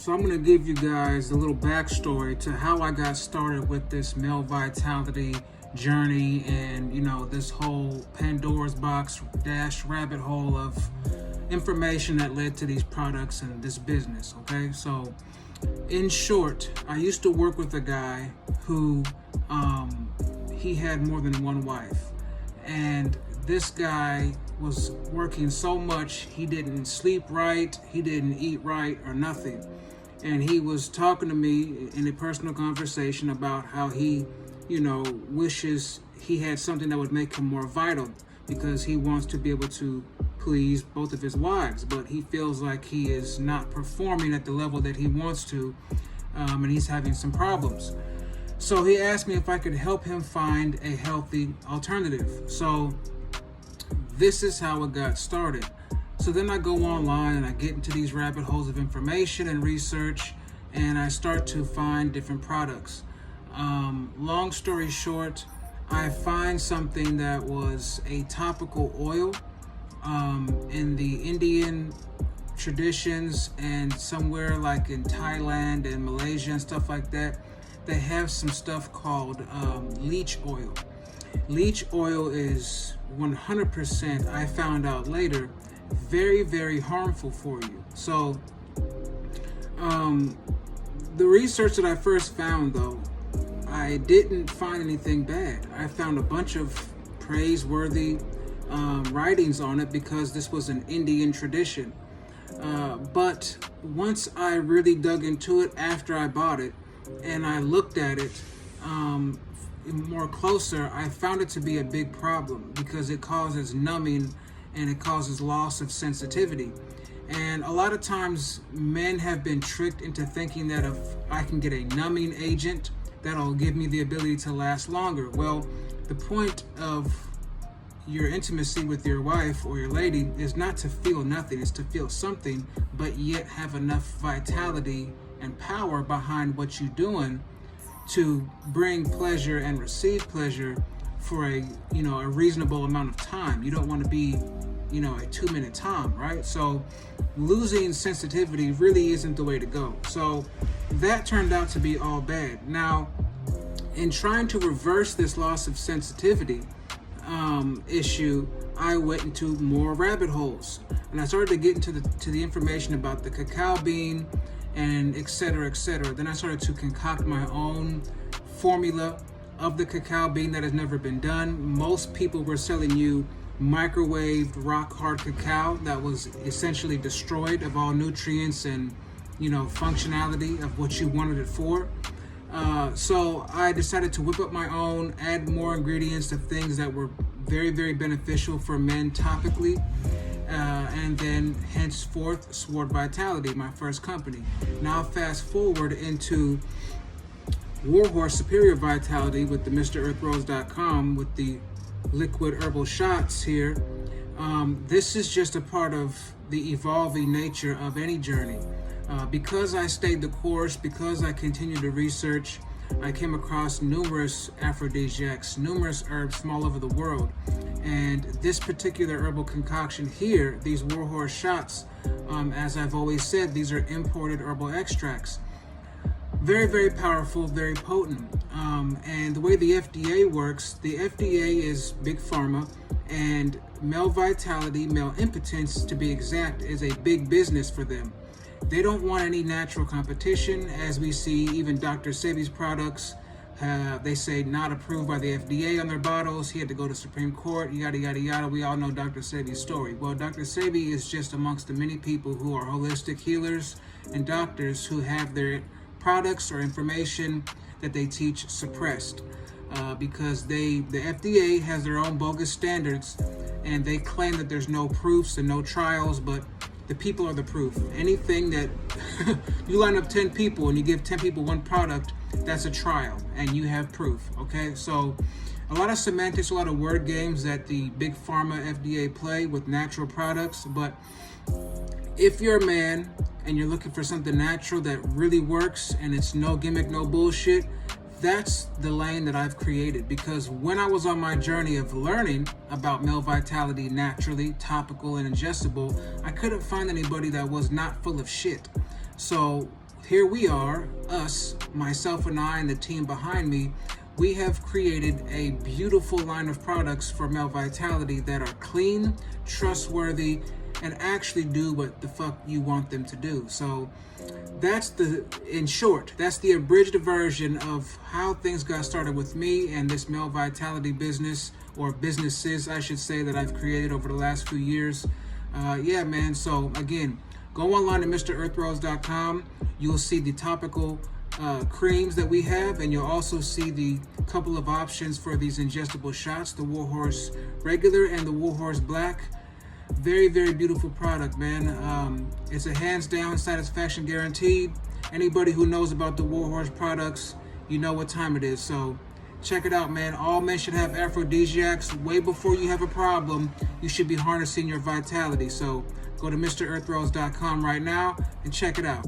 So I'm going to give you guys a little backstory to how I got started with this male vitality journey and, this whole Pandora's box dash rabbit hole of information that led to these products and this business, okay? So in short, I used to work with a guy who he had more than one wife, and this guy was working so much he didn't sleep right, he didn't eat right or nothing. And he was talking to me in a personal conversation about how he, wishes he had something that would make him more vital because he wants to be able to please both of his wives, but he feels like he is not performing at the level that he wants to, and he's having some problems. So he asked me if I could help him find a healthy alternative. So this is how it got started. So then I go online and I get into these rabbit holes of information and research, and I start to find different products. Long story short, I find something that was a topical oil in the Indian traditions, and somewhere like in Thailand and Malaysia and stuff like that, they have some stuff called leech oil. Leech oil is 100%, I found out later, very, very harmful for you. So the research that I first found, though, I didn't find anything bad. I found a bunch of praiseworthy writings on it because this was an Indian tradition. But once I really dug into it after I bought it and I looked at it more closer, I found it to be a big problem because it causes numbing and it causes loss of sensitivity. And a lot of times men have been tricked into thinking that if I can get a numbing agent, that'll give me the ability to last longer. Well, the point of your intimacy with your wife or your lady is not to feel nothing, it's to feel something, but yet have enough vitality and power behind what you're doing to bring pleasure and receive pleasure for a reasonable amount of time. You don't want to be a 2-minute Tom, right? So losing sensitivity really isn't the way to go. So that turned out to be all bad. Now, in trying to reverse this loss of sensitivity issue, I went into more rabbit holes, and I started to get into the information about the cacao bean and et cetera, et cetera. Then I started to concoct my own formula of the cacao bean that has never been done. Most people were selling you microwaved rock hard cacao that was essentially destroyed of all nutrients and functionality of what you wanted it for. So I decided to whip up my own, add more ingredients of things that were very, very beneficial for men topically, and then henceforth Sword Vitality, my first company. Now fast forward into Warhorse Superior Vitality with the MrEarthRose.com with the liquid herbal shots here. This is just a part of the evolving nature of any journey. Because I stayed the course, because I continued to research, I came across numerous aphrodisiacs, numerous herbs from all over the world. And this particular herbal concoction here, these Warhorse shots, as I've always said, these are imported herbal extracts. Very, very powerful, very potent. And the way the FDA works, the FDA is big pharma, and male vitality, male impotence to be exact, is a big business for them. They don't want any natural competition. As we see, even Dr. Sebi's products, they say not approved by the FDA on their bottles. He had to go to Supreme Court, yada, yada, yada. We all know Dr. Sebi's story. Well, Dr. Sebi is just amongst the many people who are holistic healers and doctors who have their products or information that they teach suppressed because the FDA has their own bogus standards, and they claim that there's no proofs and no trials, but the people are the proof. Anything that you line up 10 people and you give 10 people one product, that's a trial and you have proof, okay? So a lot of semantics, a lot of word games that the big pharma FDA play with natural products, but if you're a man and you're looking for something natural that really works and it's no gimmick, no bullshit, that's the lane that I've created. Because when I was on my journey of learning about male vitality naturally, topical and ingestible, I couldn't find anybody that was not full of shit. So here we are, us, myself and I, and the team behind me. We have created a beautiful line of products for male vitality that are clean, trustworthy, and actually do what the fuck you want them to do. So that's in short, that's the abridged version of how things got started with me and this male vitality business, or businesses, I should say, that I've created over the last few years. Yeah, man. So again, go online to MrEarthRose.com. You'll see the topical creams that we have, and you'll also see the couple of options for these ingestible shots, the Warhorse Regular and the Warhorse Black. Very, very beautiful product, man. It's a hands down satisfaction guaranteed. Anybody who knows about the Warhorse products, you know what time it is. So check it out, man. All men should have aphrodisiacs. Way before you have a problem, you should be harnessing your vitality. So go to MrEarthRose.com right now and check it out.